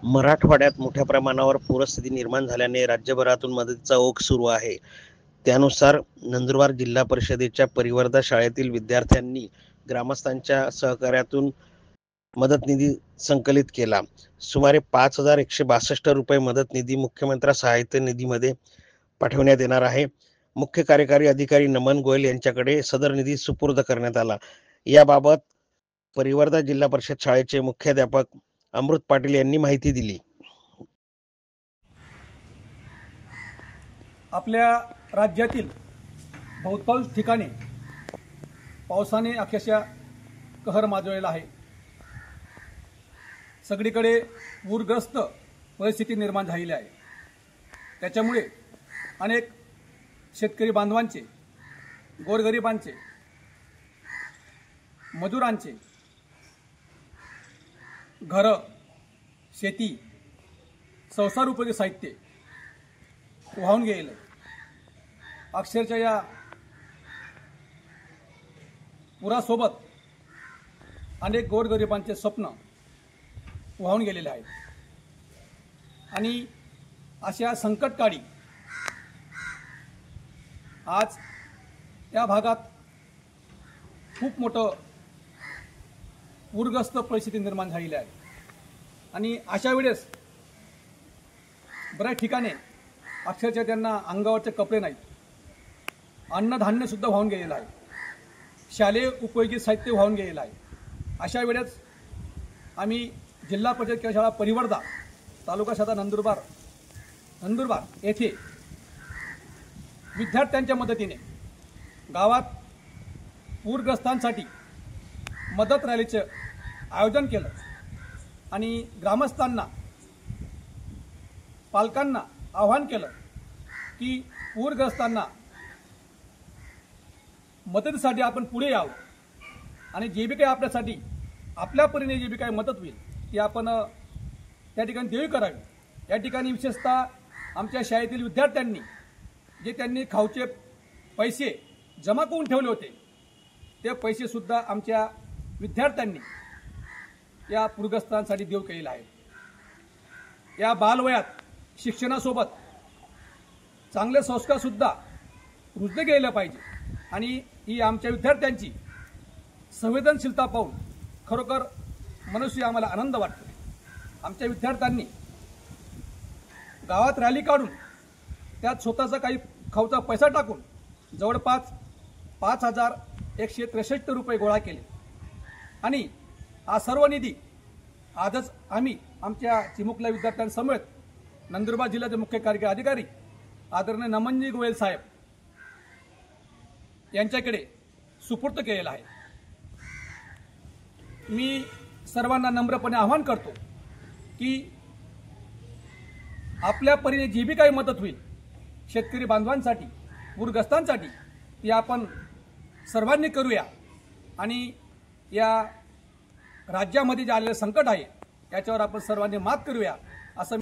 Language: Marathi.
मराठवाड्यात मोठ्या प्रमाणावर पूरस्थिती निर्माण झाल्याने राज्यभरातून मदतीचा ओघ सुरू आहे. त्यानुसार नंदुरबार जिल्हा परिषदेच्या परिवर्धा शाळेतील विद्यार्थ्यांनी ग्रामस्थांच्या सहकार्यातून मदत निधी संकलित केला. सुमारे 5,162 रुपये मदत निधी मुख्यमंत्री सहाय्यता निधीमध्ये पाठवण्यात येणार आहे. मुख्य कार्यकारी अधिकारी नमन गोयल यांच्याकडे सदर निधी सुपूर्द करण्यात आला. याबाबत परिवर्धा जिल्हा परिषद शाळेचे मुख्याध्यापक अमृत पाटील यांनी माहिती दिली. आपल्या राज्यातील बहुतांश ठिकाणी पावसाने अक्षरशः कहर माजवलेला आहे. सगळीकडे पूरग्रस्त परिस्थिती निर्माण झालेली आहे. त्याच्यामुळे अनेक शेतकरी बांधवांचे, गोरगरिबांचे, मजुरांचे घरं, शेती, संसार उपयोगी साहित्य वाहून गेले. अक्षरशः या पुरासोबत अनेक गोरगरिबांचे स्वप्न वाहून गेलेले आहेत. आणि अशा संकटकाळी आज त्या भागात खूप मोठं पूरग्रस्त परिस्थिती निर्माण झालेली आहे. आणि अशा वेळेस बऱ्याच ठिकाणी अक्षरशः त्यांना अंगावरचे कपडे नाहीत, अन्नधान्यसुद्धा वाहून गेलेलं आहे, शालेय उपयोगी साहित्य वाहून गेलेलं आहे. अशा वेळेस आम्ही जिल्हा परिषद शाळा परिवर्धा, तालुका शाखा नंदुरबार येथे विद्यार्थ्यांच्या मदतीने गावात पूरग्रस्तांसाठी मदत रॅलीचं आयोजन केलं. आणि ग्रामस्थांना, पालकांना आवाहन केलं की पूरग्रस्तांना मदतीसाठी आपण पुढे यावं आणि जे बी काही आपल्यासाठी आपल्या परीने जे बी काही मदत होईल ती आपण त्या ठिकाणी देवी करावी. या ठिकाणी विशेषतः आमच्या शाळेतील विद्यार्थ्यांनी जे त्यांनी खाऊचे पैसे जमा करून ठेवले होते ते पैसेसुद्धा आमच्या विद्यार्थ्यांनी या पूरग्रस्तांसाठी देव केलेला आहे. या बालवयात शिक्षणासोबत चांगले संस्कारसुद्धा रुजले गेले पाहिजे. आणि ही आमच्या विद्यार्थ्यांची संवेदनशीलता पाहून खरोखर मनस्वी आम्हाला आनंद वाटतो. आमच्या विद्यार्थ्यांनी गावात रॅली काढून त्यात स्वतःचा काही खाऊचा पैसा टाकून जवळपास 5,163 रुपये गोळा केले. आणि हा सर्व निधी आजच आम्ही आमच्या चिमुकल्या विद्यार्थ्यांसमवेत नंदुरबार जिल्ह्याचे मुख्य कार्यकारी अधिकारी आदरणीय नमनजी गोयल साहेब यांच्याकडे सुपूर्द केलेला आहे. मी सर्वांना नम्रपणे आवाहन करतो की आपल्या परीने जी बी काही मदत होईल शेतकरी बांधवांसाठी, पूरग्रस्तांसाठी ती आपण सर्वांनी करूया. आणि या राज्यामध्ये जे आलेलं संकट आहे याच्यावर आपण सर्वांनी मात करूया असं